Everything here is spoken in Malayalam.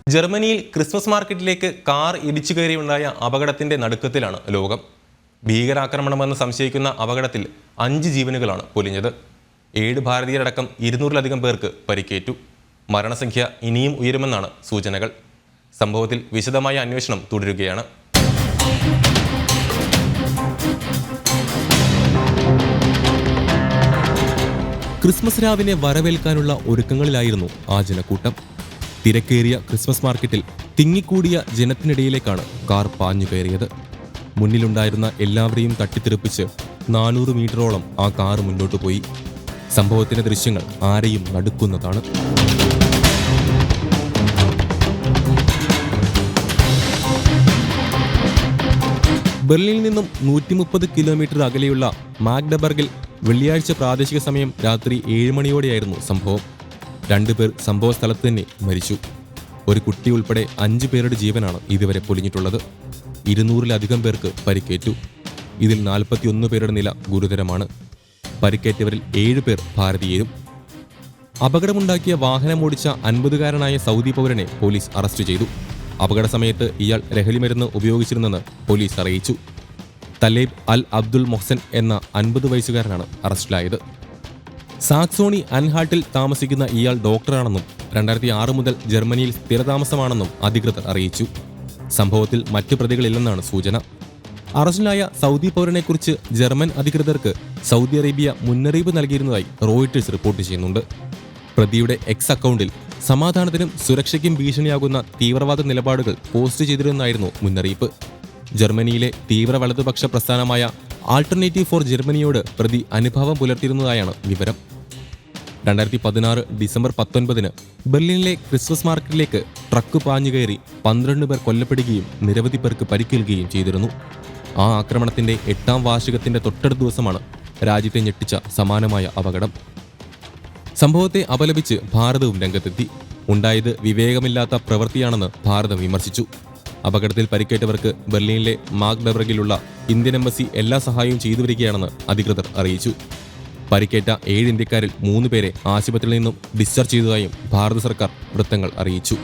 ജർമ്മനിയിൽ ക്രിസ്മസ് മാർക്കറ്റിലേക്ക് കാർ ഇടിച്ചു കയറിയുണ്ടായ അപകടത്തിന്റെ നടുക്കത്തിലാണ് ലോകം. ഭീകരാക്രമണമെന്ന് സംശയിക്കുന്ന അപകടത്തിൽ 5 ജീവനുകളാണ് പൊലിഞ്ഞത്. 7 ഭാരതീയരടക്കം 200-ലധികം പേർക്ക് പരിക്കേറ്റു. മരണസംഖ്യ ഇനിയും ഉയരുമെന്നാണ് സൂചനകൾ. സംഭവത്തിൽ വിശദമായ അന്വേഷണം തുടരുകയാണ്. ക്രിസ്മസ് രാവിനെ വരവേൽക്കാനുള്ള ഒരുക്കങ്ങളിലായിരുന്നു ആ ജനക്കൂട്ടം. തിരക്കേറിയ ക്രിസ്മസ് മാർക്കറ്റിൽ തിങ്ങിക്കൂടിയ ജനത്തിനിടയിലേക്കാണ് കാർ പാഞ്ഞു കയറിയത്. മുന്നിലുണ്ടായിരുന്ന എല്ലാവരെയും തട്ടിത്തെറിപ്പിച്ച് 400 മീറ്ററോളം ആ കാർ മുന്നോട്ട് പോയി. സംഭവത്തിന്റെ ദൃശ്യങ്ങൾ ആരെയും നടുക്കുന്നതാണ്. ബെർലിനിൽ നിന്നും 130 കിലോമീറ്റർ അകലെയുള്ള മാഗ്ഡബർഗിൽ വെള്ളിയാഴ്ച പ്രാദേശിക സമയം രാത്രി 7 മണിയോടെയായിരുന്നു സംഭവം. 2 പേർ സംഭവ സ്ഥലത്ത് തന്നെ മരിച്ചു. ഒരു കുട്ടി ഉൾപ്പെടെ 5 പേരുടെ ജീവനാണ് ഇതുവരെ പൊലിഞ്ഞിട്ടുള്ളത്. 200-ലധികം പേർക്ക് പരിക്കേറ്റു. ഇതിൽ 41 പേരുടെ നില ഗുരുതരമാണ്. പരിക്കേറ്റവരിൽ 7 പേർ ഭാരതീയരും. അപകടമുണ്ടാക്കിയ വാഹനമോടിച്ച 50-കാരനായ സൗദി പൗരനെ പോലീസ് അറസ്റ്റ് ചെയ്തു. അപകട സമയത്ത് ഇയാൾ ലഹരിമരുന്ന് ഉപയോഗിച്ചിരുന്നെന്ന് പോലീസ് അറിയിച്ചു. തലേബ് അൽ അബ്ദുൽ മൊഹ്സൻ എന്ന 50 വയസ്സുകാരനാണ് അറസ്റ്റിലായത്. സാക്സോണി അൻഹാൾട്ടിൽ താമസിക്കുന്ന ഇയാൾ ഡോക്ടറാണെന്നും 2006 മുതൽ ജർമ്മനിയിൽ സ്ഥിരതാമസമാണെന്നും അധികൃതർ അറിയിച്ചു. സംഭവത്തിൽ മറ്റു പ്രതികളില്ലെന്നാണ് സൂചന. അറസ്റ്റിലായ സൗദി പൗരനെക്കുറിച്ച് ജർമ്മൻ അധികൃതർക്ക് സൗദി അറേബ്യ മുന്നറിയിപ്പ് നൽകിയിരുന്നതായി റോയിട്ടേഴ്സ് റിപ്പോർട്ട് ചെയ്യുന്നുണ്ട്. പ്രതിയുടെ എക്സ് അക്കൗണ്ടിൽ സമാധാനത്തിനും സുരക്ഷയ്ക്കും ഭീഷണിയാകുന്ന തീവ്രവാദ നിലപാടുകൾ പോസ്റ്റ് ചെയ്തിരുന്നായിരുന്നു മുന്നറിയിപ്പ്. ജർമ്മനിയിലെ തീവ്ര വലതുപക്ഷ പ്രസ്ഥാനമായ ആൾട്ടർനേറ്റീവ് ഫോർ ജർമ്മനിയോട് പ്രതി അനുഭാവം പുലർത്തിയിരുന്നതായാണ് വിവരം. 2016 ഡിസംബർ 19-ന് ബെർലിനിലെ ക്രിസ്മസ് മാർക്കറ്റിലേക്ക് ട്രക്ക് പാഞ്ഞുകയറി 12 പേർ കൊല്ലപ്പെടുകയും നിരവധി പേർക്ക് പരിക്കേൽക്കുകയും ചെയ്തിരുന്നു. ആ ആക്രമണത്തിന്റെ 8ാം വാർഷികത്തിന്റെ തൊട്ടടുത്ത ദിവസമാണ് രാജ്യത്തെ ഞെട്ടിച്ച സമാനമായ അപകടം. സംഭവത്തെ അപലപിച്ച് ഭാരതവും രംഗത്തെത്തി. ഉണ്ടായത് വിവേകമില്ലാത്ത പ്രവൃത്തിയാണെന്ന് ഭാരതം വിമർശിച്ചു. അപകടത്തിൽ പരിക്കേറ്റവർക്ക് ബെർലിനിലെ മാഗ്ഡബർഗിലുള്ള ഇന്ത്യൻ എംബസി എല്ലാ സഹായവും ചെയ്തുവരികയാണെന്ന് അധികൃതർ അറിയിച്ചു. പരിക്കേറ്റ 7 ഇന്ത്യക്കാരിൽ 3 പേരെ ആശുപത്രിയിൽ നിന്നും ഡിസ്ചാർജ് ചെയ്തതായും ഭാരത സർക്കാർ വൃത്തങ്ങൾ അറിയിച്ചു.